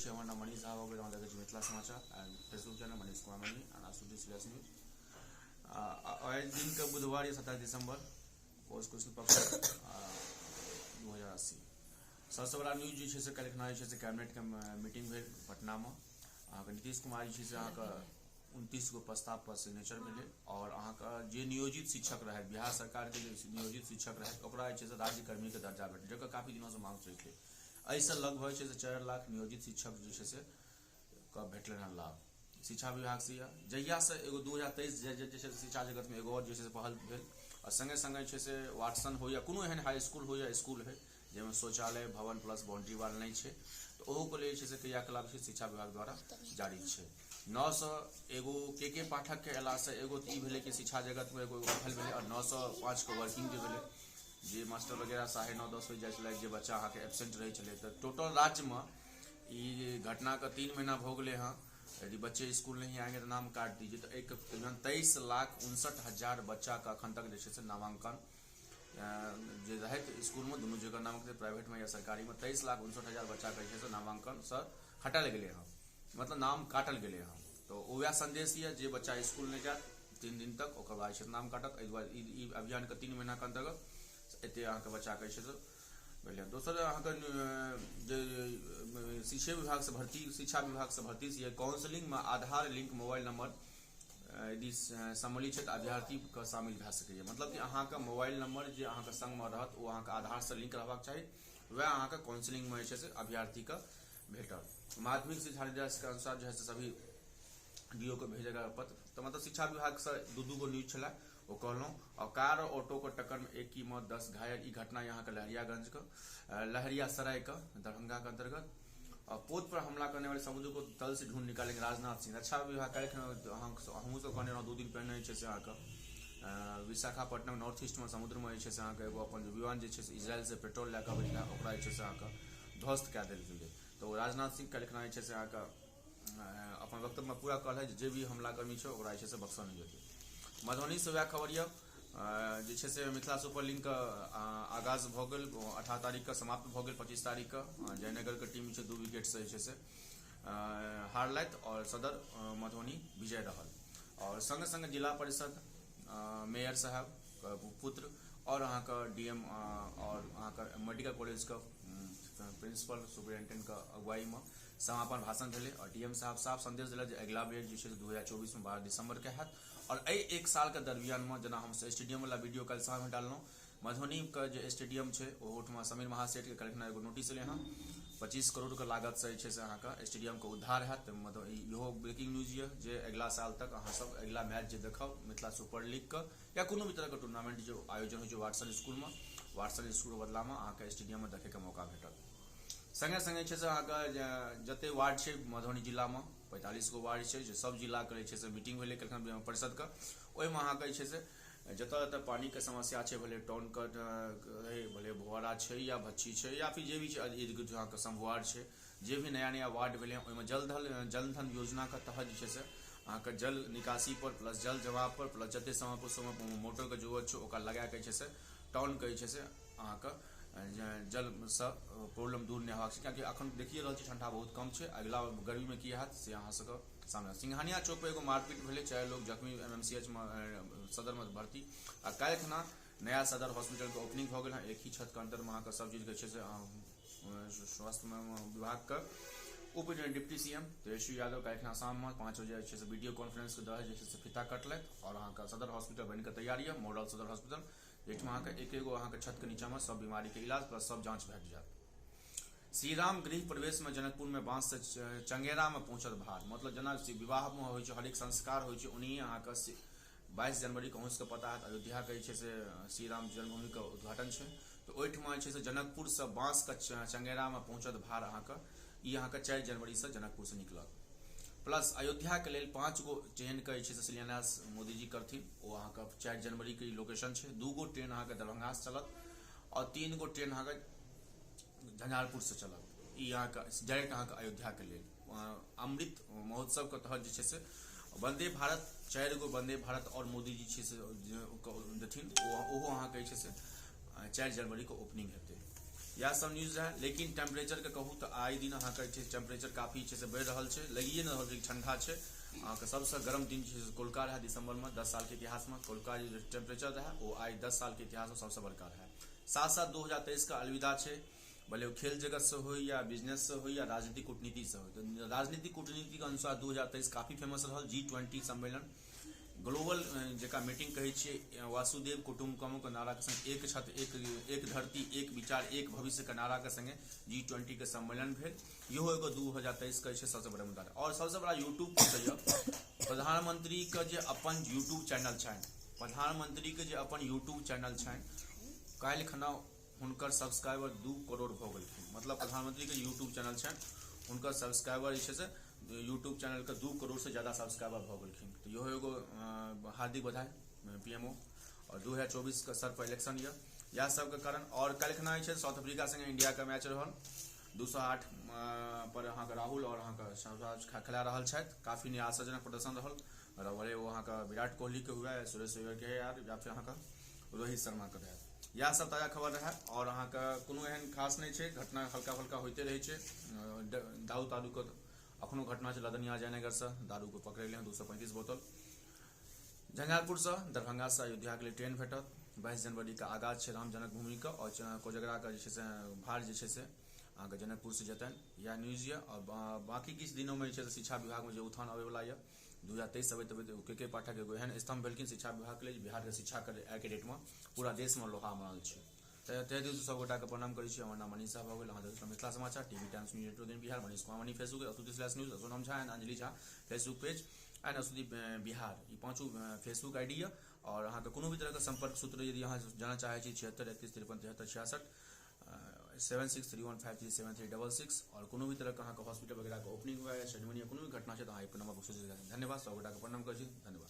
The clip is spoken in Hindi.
हमर नाम मनीष झा हो गए, देखै छी Mithila Samachar and Facebook channel Manish Kumar Mani and Asudi serious news. आज दिन का बुधवार या 27 दिसंबर पोस्ट क्वेश्चन पक्ष 2080 सबसे बड़ा न्यूज जो है कल कैबिनेट के मीटिंग भेल पटना में। नीतीश कुमार जी से 29 गो प्रस्ताव पर सिग्नेचर मिले और जे नियोजित शिक्षक रहे बिहार सरकार के नियोजित शिक्षक रहे राज्य कर्मी के दर्जा भेटे जकर काफी दिनों से मांग रही थे। ऐसे लगभग 4 लाख नियोजित शिक्षक जो है भेटल लाभ शिक्षा विभाग से जहिया से एगो 2023 शिक्षा जगत में एगो और जो पहल भेल और संगे संगे से वाटसन हो या कोनो एहन हाई स्कूल हो या स्कूल है जिसमें शौचालय भवन प्लस बाउंड्री वाल नहीं है तो ओहो को लिए क्रियाकलाप शिक्षा विभाग द्वारा जारी है। 900 एगो के पाठक के अला से एगो भेले कि शिक्षा जगत में एगो पहल भेले और 905 को वर्किंग जो भेले जे मास्टर वगैरह 9:30-10 बजे जाए जे बच्चा के एबसेंट रहे चले तो टोटल राज्य में ये घटना का 3 महीना भो गए हाँ। यदि बच्चे स्कूल नहीं आएंगे तो नाम काट दीजिए तो एक 23,59,000 बच्चा का अखन तक जैसे नामांकन जो रहे स्कूल में दोनों जगह नामांकन प्राइवेट में या सरकारी में 23,59,000 बच्चा का जैसे नामांकन सर हटल गए हाँ, मतलब नाम काटल गए हाँ। तो वह संदेश ये जे बच्चा स्कूल नहीं जात 3 दिन तक और बाद नाम काटत अभियान का 3 महीना के अंतर्गत एते बच्चा के दोसर शिक्षा विभाग से भर्ती से काउंसलिंग में आधार लिंक मोबाइल नंबर यदि सम्मिलित है अभ्यर्थी का शामिल भए सके। मतलब कि के मोबाइल नंबर जो संग में रहत वो आधार से लिंक रहबाक चाहिए वह काउंसलिंग में अभ्यर्थी का भेटल। माध्यमिक शिक्षा निर्देश के अनुसार जो है सभी डीओ को भेजेगा पत्र। तो मतलब शिक्षा विभाग से दू गो न्यूज छला वो कहलों और कार और ऑटो को टक्कर में 1 की मौत 10 घायल। ये घटना यहाँ का लहरियागंज का लहरियासराय का दरभंगा के अंतर्गत। और पोत पर हमला करने वाले समुद्र को तल से ढूंढ निकालेंगे राजनाथ सिंह। रक्षा विभाग हम सब कहने 2 दिन पहले विशाखापट्टनम नॉर्थ ईस्ट में समुद्र में एगो अपन विमान इजराइल से पेट्रोल लैके ध्वस्त कए देल गेलै। तो राजनाथ सिंह कल अपन वक्तव्य में पूरा कहल जे भी हमलाकर्मी है बख्शल नहीं जेतै। मधुबनी से वह खबर जे मिथिला सुपर लीग का आगाज भ गेल 18 तारीख का समाप्त भ गेल। 25 तारीख का जयनगर के टीम 2 विकेट से हारलत और सदर मधुबनी विजय रहल। और संगे संगे जिला परिषद मेयर साहब का पुत्र और डीएम और मेडिकल कॉलेज का प्रिंसिपल सुपरिटेंडेंट का अगुवाई में समापन भाषण भेले और डीएम साहब साफ संदेश दिल अगला बेर जो 2024 में 12 दिसंबर के हैत। और 1 साल के दरमियान में जना हम स्टेडियम वाला वीडियो कल शाम में डालना मधुबनी का जो स्टेडियम है वो समीर महासेठ के कलेक्टर एगो नोटिस ले हाँ 25 करोड़ के लागत से स्टेडियम का उद्धार है। तो मतलब इहो ब्रेकिंग न्यूज है जे अगला साल तक सब अगला मैच जो देखब मिथिला सुपर लीग का या कोनो भी तरह का टूर्नामेंट जो आयोजन हो वाटसन स्कूल में बदला में स्टेडियम में देखे के मौका भेटल। संगे संगे जते वार्ड है मधुबनी जिला में 45 गो वार्ड है जो सब जिला के मीटिंग भेले परिषद का ओहिमे जत पानी के समस्या है भले टाउन का भले भुआरा है या भच्छी है या फिर जे भी समवार्ड है जे भी नया वार्ड भेले जलधन योजना के तहत जल निकासी पर प्लस जल जमाव पर प्लस जते समय मोटर के जरूरत है लगा के टाउन के जल से प्रॉब्लम दूर नहीं होगा क्योंकि अखन देखिए ठंडा बहुत कम है। अगला गर्मी में की हैत से अहाँ सबके सामने सिंघानिया चौक पर एगो मारपीट भेले 4 लोग जख्मी MMCH में सदर में भर्ती। आ कल खना नया सदर हॉस्पिटल के ओपनिंग हो गया एक ही छत के अंदर में सब चीज के स्वास्थ्य विभाग का उप डिप्टी CM तेजस्वी यादव कल खना शाम में 5 बजे वीडियो कॉन्फ्रेंस के द्वारा फीता कटलत और सदर हॉस्पिटल बन के तैयारी है मॉडल सदर हॉस्पिटल जेठमा एक छत के नीचा में सब बीमारी के इलाज प्लस सब जांच भेट जात। श्री राम गृह प्रवेश में जनकपुर में बांस से चंगेरा में पहुंचल भार। मतलब जना विवाह में हो हरेक संस्कार हो 22 जनवरी को के पता है अयोध्या के श्री राम जन्मभूमि का उद्घाटन है। तो ओहिठमा जनकपुर से बांस का चंगेरा में पहुंचल भार 4 जनवरी से जनकपुर से निकलत। प्लस अयोध्या के लिए 5 गो ट्रेन का शिलान्यास मोदी जी करथिन वो 4 जनवरी के लोकेशन है। 2 गो ट्रेन दरभंगा से चलत और 3 गो ट्रेन झंझारपुर से चलत डायरेक्ट अयोध्या के लिए अमृत महोत्सव के तहत वंदे भारत 4 गो वंदे भारत और मोदी जी देथिन 4 जनवरी को ओपनिंग हेतै। इएह सब न्यूज रहे। लेकिन टेम्परेचर के कहूँ तो आइ दिन अहाँके टेम्परेचर काफी बढ़ि रहल छै, लगिए नहि रहल छै ठंडा छै। अहाँके सबसे गर्म दिन कोलका रहे दिसंबर में 10 साल के इतिहास में कोलका जो टेम्परेचर रहे वो आई 10 साल के इतिहास में सबसे बड़का रहे। साथ साथ 2023 का अलविदा छै, भले वो खेल जगत से हो या बिजनेस से हो या राजनीतिक कूटनीति से हो। तो राजनीतिक कूटनीति के अनुसार 2023 काफी फेमस रहल। G20 सम्मेलन ग्लोबल जका मीटिंग कहे छिए वासुदेव कुटुम्बकम के नारा के संग एक छत एक धरती एक विचार एक भविष्य के नारा के संगे G20 के सम्मेलन भेल। इहो एगो 2023 के सबसे बड़ा मुद्दा रहे। और सबसे बड़ा यूट्यूब पर प्रधानमंत्री के जे अपन यूट्यूब चैनल छनि, प्रधानमंत्री के जे अपन यूट्यूब चैनल छनि, काल्हि खना हुनकर सब्सक्राइबर 2 करोड़ भ गेलखिन। मतलब प्रधानमंत्री के यूट्यूब चैनल छनि, हुनकर सब्सक्राइबर जे छै से यूट्यूब चैनल के 2 करोड़ से ज्यादा सब्सक्राइबर भ गेलखिन। तो इहो एगो हार्दिक बधाई पीएमओ। और 2024 के सर पर इलेक्शन यह सब के कारण। और कल खना साउथ अफ्रीका संगे इंडिया के मैच रहल 208 पर अहाँ के राहुल और अहाँ के शहबाज खेला रहल छथि। काफी निराशाजनक प्रदर्शन रहल। भले वो अहाँ के विराट कोहली के हुए, सुरेश रैना के यार या फिर अहाँ के रोहित शर्मा के रहे। यह सब ताजा खबर रहे। और अहाँ के कोनो एहन खास नहीं छै, घटना हल्का फल्का होते रहे छै। दारू तारू के अखनो घटना छै, लदनिया जयनगर से दारू को पकड़ लिया 235 बोतल। झंझारपुर से दरभंगा से अयोध्या के लिए ट्रेन भेटत। 22 जनवरी का आगाज है राम जनक भूमि का। और कोजगरा का भार जे अहाँके जनकपुर से जेतन। यह न्यूज ये। और बाकी किछु दिनों में शिक्षा विभाग में जो उत्थान आवे वाला है 2023 अबैत अबैत के पाठक एगो एहन स्तंभ भेलखिन शिक्षा विभाग के लिए। बिहार के शिक्षा के आइ के डेट में पूरा देश में लोहा मानल छै। तै दिल सब गोटा के प्रणाम करै छी। हमर नाम मनीष झा भऽ गेल। अहाँ देखैत मिथिला समाचार टीवी टाइम्स न्यूज नेटवर्क दिन Bihar. Manish Kumar Mani Facebook, @news, Sonam Jha and Anjali Jha Facebook page and Asudi Bihar, ई 5 फेसबुक आईडी है। और अहाँ के कोनो भी तरह के संपर्क सूत्र यदि अहाँ जाना चाहे छी 76 31 53 73 66 7631537366। और कोनो भी तरह के अहाँ के हॉस्पिटल वगैरह के ओपनिंग हुआ है, सेरेमनी या कोनो भी घटना है तो अहाँ एक नंबर पर सूचित करें। धन्यवाद। सब गोटा के प्रणाम करै छी। धन्यवाद।